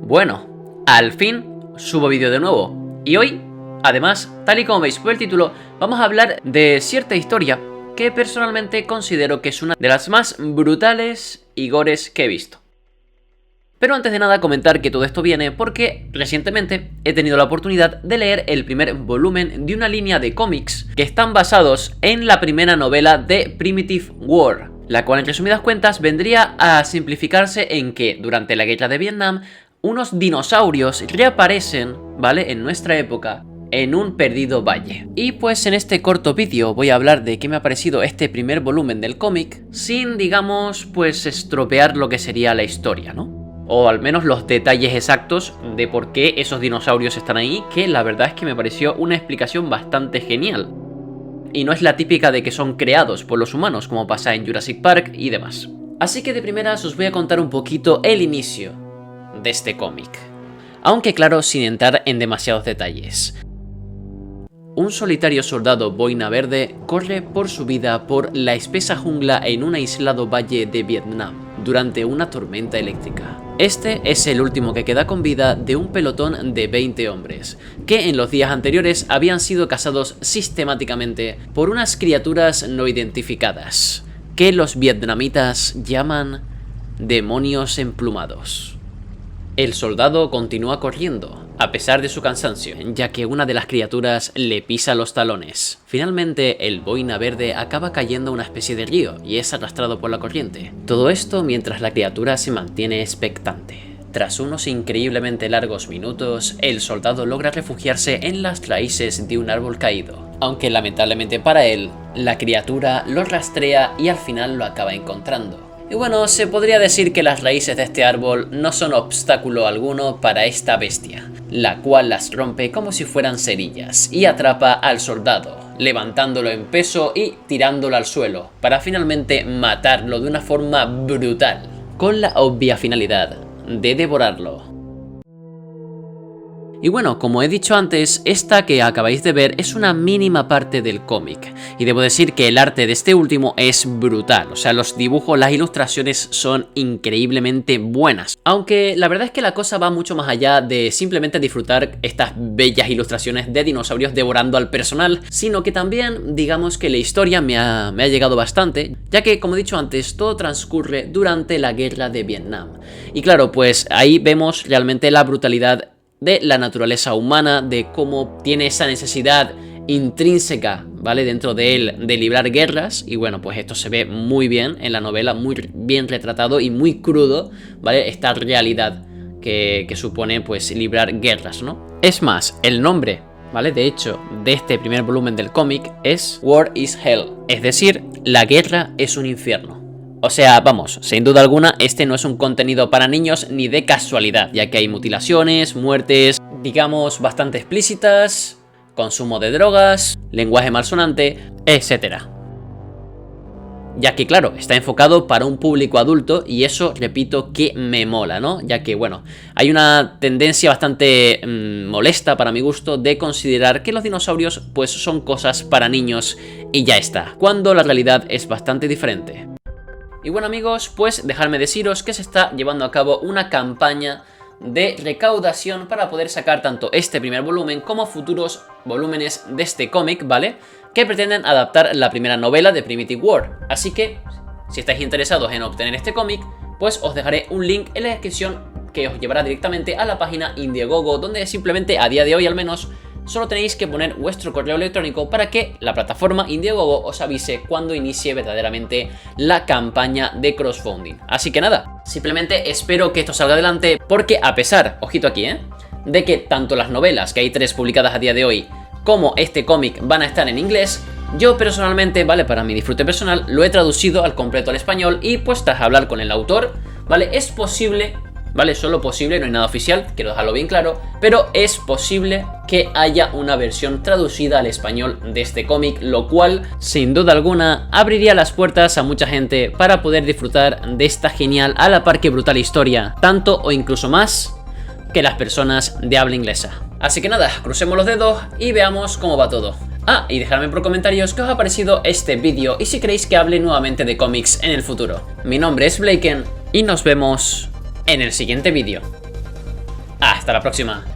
Bueno, al fin subo vídeo de nuevo. Y hoy, además, tal y como veis por el título, vamos a hablar de cierta historia que personalmente considero que es una de las más brutales y gores que he visto. Pero antes de nada comentar que todo esto viene porque recientemente he tenido la oportunidad de leer el primer volumen de una línea de cómics que están basados en la primera novela de Primitive War, la cual en resumidas cuentas vendría a simplificarse en que durante la guerra de Vietnam unos dinosaurios reaparecen, ¿vale?, en nuestra época en un perdido valle. Y pues en este corto vídeo voy a hablar de qué me ha parecido este primer volumen del cómic sin, digamos, pues estropear lo que sería la historia, ¿no? O al menos los detalles exactos de por qué esos dinosaurios están ahí, que la verdad es que me pareció una explicación bastante genial. Y no es la típica de que son creados por los humanos, como pasa en Jurassic Park y demás. Así que de primeras os voy a contar un poquito el inicio de este cómic. Aunque claro, sin entrar en demasiados detalles. Un solitario soldado boina verde corre por su vida por la espesa jungla en un aislado valle de Vietnam durante una tormenta eléctrica. Este es el último que queda con vida de un pelotón de 20 hombres, que en los días anteriores habían sido cazados sistemáticamente por unas criaturas no identificadas, que los vietnamitas llaman demonios emplumados. El soldado continúa corriendo, a pesar de su cansancio, ya que una de las criaturas le pisa los talones. Finalmente, el boina verde acaba cayendo a una especie de río y es arrastrado por la corriente. Todo esto mientras la criatura se mantiene expectante. Tras unos increíblemente largos minutos, el soldado logra refugiarse en las raíces de un árbol caído. Aunque lamentablemente para él, la criatura lo rastrea y al final lo acaba encontrando. Y bueno, se podría decir que las raíces de este árbol no son obstáculo alguno para esta bestia, la cual las rompe como si fueran cerillas y atrapa al soldado, levantándolo en peso y tirándolo al suelo, para finalmente matarlo de una forma brutal, con la obvia finalidad de devorarlo. Y bueno, como he dicho antes, esta que acabáis de ver es una mínima parte del cómic, y debo decir que el arte de este último es brutal, o sea, los dibujos, las ilustraciones son increíblemente buenas, aunque la verdad es que la cosa va mucho más allá de simplemente disfrutar estas bellas ilustraciones de dinosaurios devorando al personal, sino que también, digamos que la historia me ha llegado bastante, ya que, como he dicho antes, todo transcurre durante la guerra de Vietnam, y claro, pues ahí vemos realmente la brutalidad de la naturaleza humana, de cómo tiene esa necesidad intrínseca, ¿vale?, dentro de él de librar guerras. Y bueno, pues esto se ve muy bien en la novela, muy bien retratado y muy crudo, ¿vale?, esta realidad que supone pues librar guerras, ¿no? Es más, el nombre, ¿vale?, de hecho, de este primer volumen del cómic es War is Hell, es decir, la guerra es un infierno. O sea, vamos, sin duda alguna, este no es un contenido para niños ni de casualidad, ya que hay mutilaciones, muertes, digamos, bastante explícitas, consumo de drogas, lenguaje malsonante, etc. Ya que, claro, está enfocado para un público adulto y eso, repito, que me mola, ¿no? Ya que, bueno, hay una tendencia bastante molesta para mi gusto de considerar que los dinosaurios pues son cosas para niños y ya está, cuando la realidad es bastante diferente. Y bueno amigos, pues dejadme deciros que se está llevando a cabo una campaña de recaudación para poder sacar tanto este primer volumen como futuros volúmenes de este cómic, ¿vale?, que pretenden adaptar la primera novela de Primitive War. Así que, si estáis interesados en obtener este cómic, pues os dejaré un link en la descripción que os llevará directamente a la página Indiegogo, donde simplemente, a día de hoy al menos, solo tenéis que poner vuestro correo electrónico para que la plataforma Indiegogo os avise cuando inicie verdaderamente la campaña de crowdfunding. Así que nada, simplemente espero que esto salga adelante porque a pesar, ojito aquí, de que tanto las novelas, que hay 3 publicadas a día de hoy, como este cómic van a estar en inglés, yo personalmente, ¿vale?, para mi disfrute personal, lo he traducido al completo al español y pues tras hablar con el autor, ¿vale?, es posible, ¿vale?, solo posible, no hay nada oficial, quiero dejarlo bien claro, pero es posible que haya una versión traducida al español de este cómic, lo cual, sin duda alguna, abriría las puertas a mucha gente para poder disfrutar de esta genial, a la par que brutal historia, tanto o incluso más que las personas de habla inglesa. Así que nada, crucemos los dedos y veamos cómo va todo. Ah, y dejadme por comentarios qué os ha parecido este vídeo y si queréis que hable nuevamente de cómics en el futuro. Mi nombre es Blaken y nos vemos en el siguiente vídeo. Hasta la próxima.